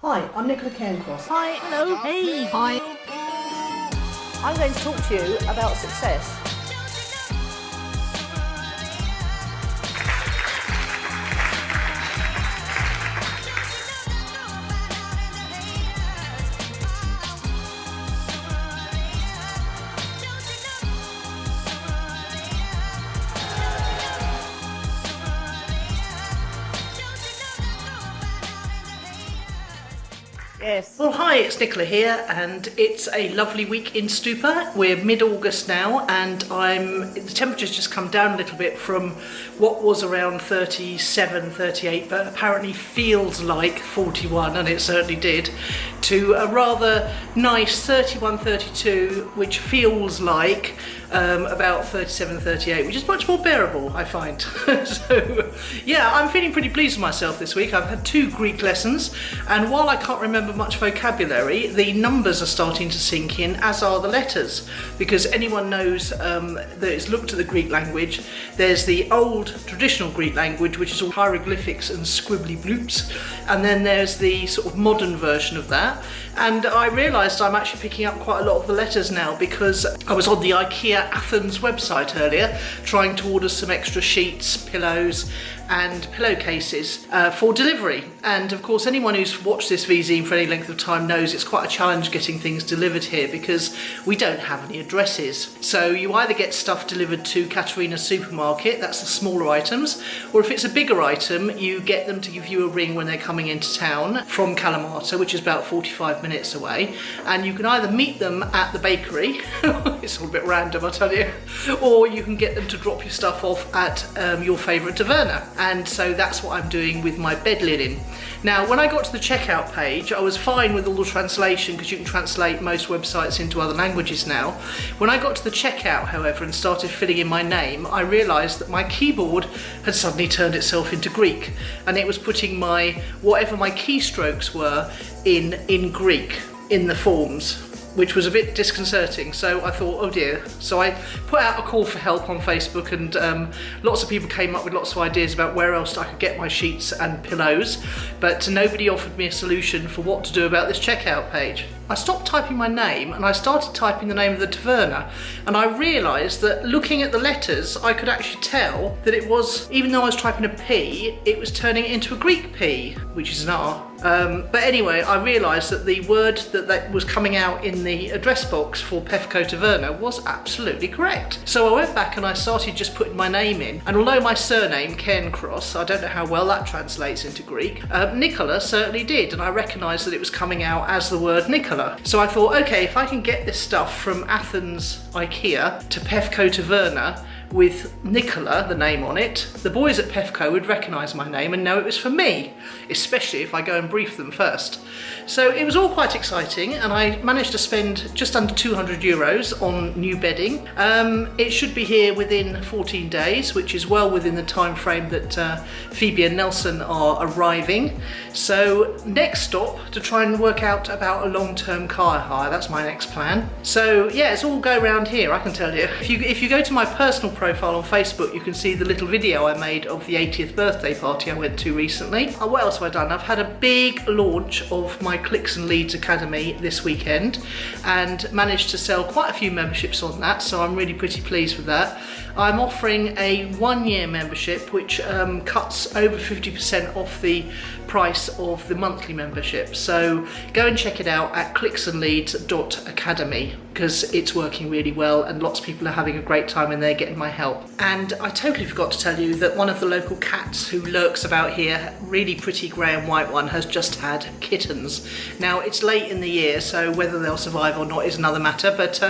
Hi, I'm Nicola Cairncross. Hi, hello, hey, hi. I'm going to talk to you about success. Yes. Well, hi, it's Nicola here, and it's a lovely week in Stoupa. We're mid-August now, and the temperature's just come down a little bit from what was around 37, 38, but apparently feels like 41, and it certainly did, to a rather nice 31, 32, which feels like about 37, 38, which is much more bearable, I find. So, yeah, I'm feeling pretty pleased with myself this week. I've had 2 Greek lessons, and while I can't remember much vocabulary, the numbers are starting to sink in, as are the letters, because anyone knows that has looked at the Greek language. There's the old traditional Greek language, which is all hieroglyphics and squibbly bloops, and then there's the sort of modern version of that. And I realised I'm actually picking up quite a lot of the letters now, because I was on the IKEA Athens website earlier trying to order some extra sheets, pillows and pillowcases for delivery. And of course, anyone who's watched this Vzine for any length of time knows it's quite a challenge getting things delivered here, because we don't have any addresses. So you either get stuff delivered to Katerina's supermarket, that's the smaller items, or if it's a bigger item, you get them to give you a ring when they're coming into town from Kalamata, which is about 45 minutes away. And you can either meet them at the bakery, it's all a bit random, I tell you, or you can get them to drop your stuff off at your favourite taverna. And so that's what I'm doing with my bed linen. Now, when I got to the checkout page, I was fine with all the translation, because you can translate most websites into other languages now. When I got to the checkout, however, and started filling in my name, I realised that my keyboard had suddenly turned itself into Greek, and it was putting whatever my keystrokes were in Greek in the forms, which was a bit disconcerting. So I thought, oh dear. So I put out a call for help on Facebook, and lots of people came up with lots of ideas about where else I could get my sheets and pillows, but nobody offered me a solution for what to do about this checkout page. I stopped typing my name and I started typing the name of the taverna, and I realised that looking at the letters, I could actually tell that it was, even though I was typing a P, it was turning it into a Greek P, which is an R. But anyway, I realised that the word that was coming out in the address box for Pefko Taverna was absolutely correct. So I went back and I started just putting my name in, and although my surname, Cairncross, I don't know how well that translates into Greek, Nicola certainly did, and I recognised that it was coming out as the word Nicola. So I thought, okay, if I can get this stuff from Athens IKEA to Pefko Taverna with Nicola, the name on it, the boys at Pefko would recognise my name and know it was for me, especially if I go and brief them first. So it was all quite exciting, and I managed to spend just under €200 on new bedding. It should be here within 14 days, which is well within the time frame that Phoebe and Nelson are arriving. So next stop, to try and work out about a long-term car hire. That's my next plan. So yeah, it's all go round here, I can tell you. If you go to my personal profile on Facebook, you can see the little video I made of the 80th birthday party I went to recently. What else have I done? I've had a big launch of my Clicks and Leads Academy this weekend, and managed to sell quite a few memberships on that, so I'm really pretty pleased with that. I'm offering a 1-year membership, which cuts over 50% off the price of the monthly membership. So go and check it out at clicksandleads.academy, because it's working really well and lots of people are having a great time and they're getting my help. And I totally forgot to tell you that one of the local cats who lurks about here, really pretty grey and white one, has just had kittens. Now it's late in the year, so whether they'll survive or not is another matter, but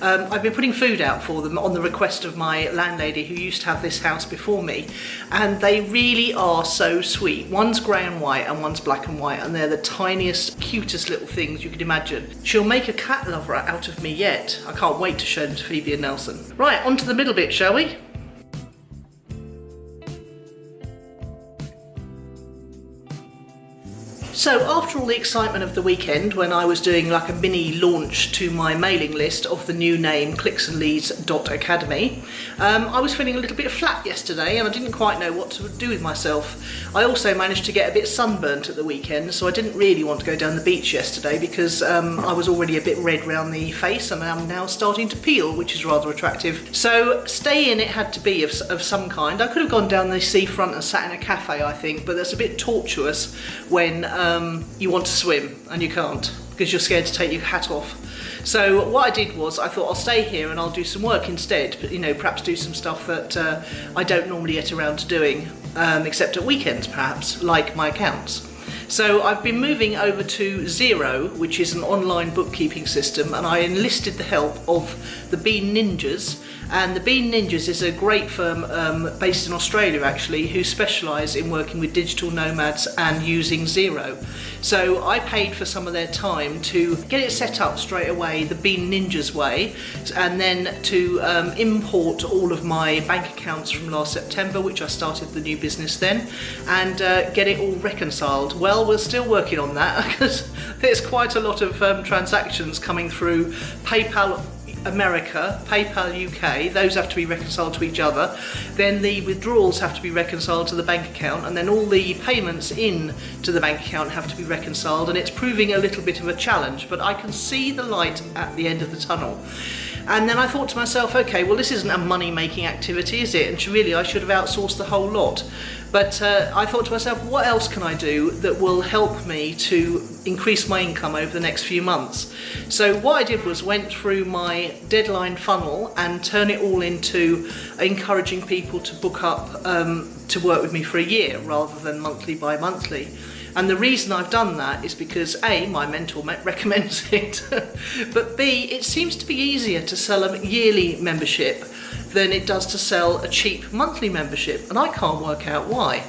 I've been putting food out for them on the request of my landlady, who used to have this house before me, and they really are so sweet. One's grey and white and one's black and white, and they're the tiniest, cutest little things you could imagine. She'll make a cat lover out of me yet. I can't wait to show them to Phoebe and Nelson. Right, on to the middle bit, shall we? So after all the excitement of the weekend, when I was doing like a mini launch to my mailing list of the new name clicksandleads.academy, I was feeling a little bit flat yesterday and I didn't quite know what to do with myself. I also managed to get a bit sunburnt at the weekend, so I didn't really want to go down the beach yesterday because I was already a bit red round the face and I'm now starting to peel, which is rather attractive. So stay in it had to be of some kind. I could have gone down the seafront and sat in a cafe, I think, but that's a bit tortuous when you want to swim and you can't because you're scared to take your hat off. So what I did was I thought I'll stay here and I'll do some work instead, but, you know, perhaps do some stuff that I don't normally get around to doing, except at weekends perhaps, like my accounts. So I've been moving over to Xero, which is an online bookkeeping system, and I enlisted the help of the Bean Ninjas. And the Bean Ninjas is a great firm based in Australia actually, who specialise in working with digital nomads and using Xero. So I paid for some of their time to get it set up straight away, the Bean Ninjas way, and then to import all of my bank accounts from last September, which I started the new business then, and get it all reconciled. Well, we're still working on that because there's quite a lot of transactions coming through PayPal America, PayPal UK, those have to be reconciled to each other. Then the withdrawals have to be reconciled to the bank account, and then all the payments in to the bank account have to be reconciled, and it's proving a little bit of a challenge, but I can see the light at the end of the tunnel. And then I thought to myself, okay, well, this isn't a money-making activity, is it? And really, I should have outsourced the whole lot. But I thought to myself, what else can I do that will help me to increase my income over the next few months? So what I did was went through my deadline funnel and turn it all into encouraging people to book up to work with me for a year rather than monthly by monthly. And the reason I've done that is because A, my mentor recommends it, but B, it seems to be easier to sell a yearly membership than it does to sell a cheap monthly membership, and I can't work out why.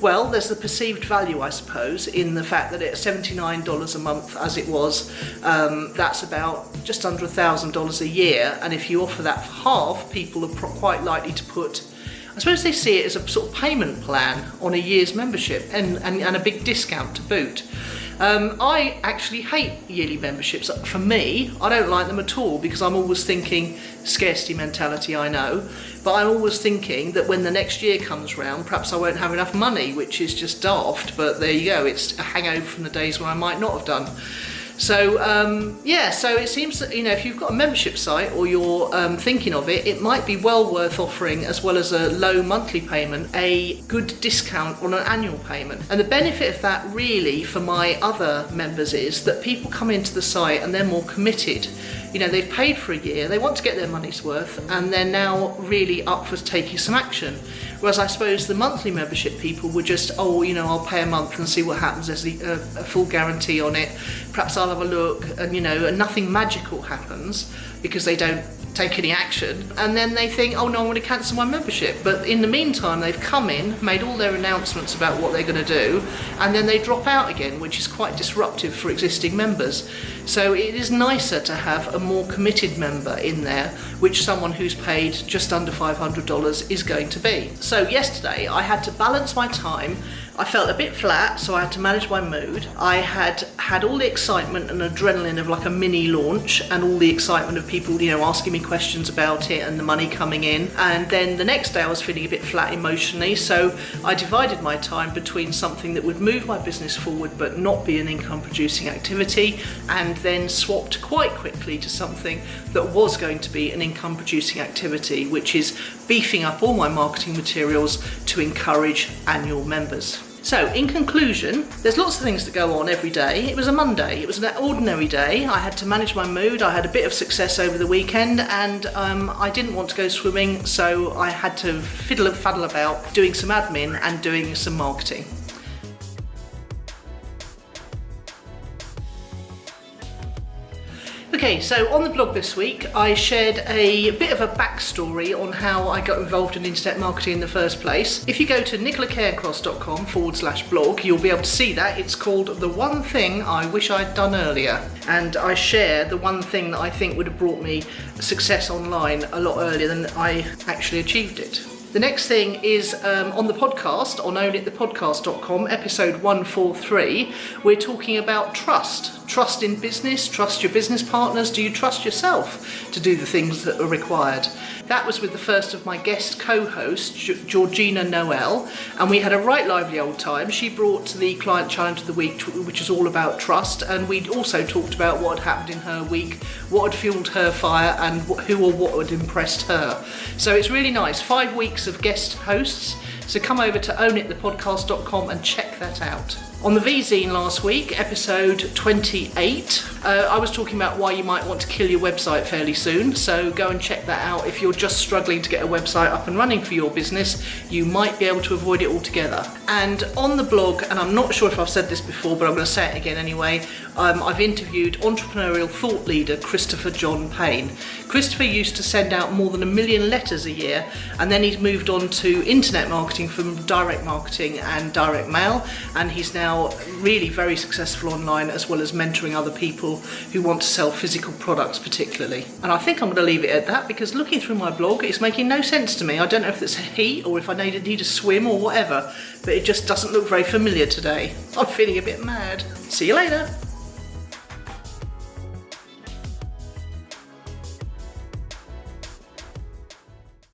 Well, there's the perceived value, I suppose, in the fact that at $79 a month as it was, that's about just under $1,000 a year, and if you offer that for half, people are quite likely to put, I suppose they see it as a sort of payment plan on a year's membership and a big discount to boot. I actually hate yearly memberships. For me, I don't like them at all because I'm always thinking, scarcity mentality, I know, but I'm always thinking that when the next year comes round, perhaps I won't have enough money, which is just daft, but there you go, it's a hangover from the days when I might not have done. So yeah, so it seems that, you know, if you've got a membership site or you're thinking of it, it might be well worth offering, as well as a low monthly payment, a good discount on an annual payment. And the benefit of that really for my other members is that people come into the site and they're more committed. You know, they've paid for a year, they want to get their money's worth, and they're now really up for taking some action. Whereas I suppose the monthly membership people were just, oh, you know, I'll pay a month and see what happens. There's a full guarantee on it. Perhaps I'll have a look, and, you know, and nothing magical happens because they don't take any action. And then they think, oh no, I'm going to cancel my membership. But in the meantime, they've come in, made all their announcements about what they're going to do, and then they drop out again, which is quite disruptive for existing members. So it is nicer to have a more committed member in there, which someone who's paid just under $500 is going to be. So yesterday I had to balance my time. I felt a bit flat, so I had to manage my mood. I had all the excitement and adrenaline of like a mini launch and all the excitement of people, you know, asking me questions about it and the money coming in. And then the next day I was feeling a bit flat emotionally, so I divided my time between something that would move my business forward but not be an income producing activity, and then swapped quite quickly to something that was going to be an income producing activity, which is beefing up all my marketing materials to encourage annual members. So in conclusion, there's lots of things that go on every day. It was a Monday, it was an ordinary day. I had to manage my mood. I had a bit of success over the weekend, and I didn't want to go swimming, so I had to fiddle and faddle about doing some admin and doing some marketing. Okay, so on the blog this week, I shared a bit of a backstory on how I got involved in internet marketing in the first place. If you go to nicolacairncross.com/blog, you'll be able to see that. It's called The One Thing I Wish I'd Done Earlier. And I share the one thing that I think would have brought me success online a lot earlier than I actually achieved it. The next thing is on the podcast, on ownitthepodcast.com, episode 143, we're talking about trust. Trust in business, trust your business partners. Do you trust yourself to do the things that are required? That was with the first of my guest co-hosts, Georgina Noel, and we had a right lively old time. She brought the Client Challenge of the Week, which is all about trust, and we also talked about what had happened in her week, what had fueled her fire, and who or what had impressed her. So it's really nice. 5 weeks of guest hosts. So come over to ownitthepodcast.com and check that out. On the Vzine last week, episode 28, I was talking about why you might want to kill your website fairly soon. So go and check that out. If you're just struggling to get a website up and running for your business, you might be able to avoid it altogether. And on the blog, and I'm not sure if I've said this before, but I'm going to say it again anyway, I've interviewed entrepreneurial thought leader Christopher John Payne. Christopher used to send out more than 1 million letters a year, and then he's moved on to internet marketing from direct marketing and direct mail, and he's now really very successful online, as well as mentoring other people who want to sell physical products particularly. And I think I'm going to leave it at that, because looking through my blog, it's making no sense to me. I don't know if it's heat or if I need a swim or whatever, but it just doesn't look very familiar today. I'm feeling a bit mad. See you later.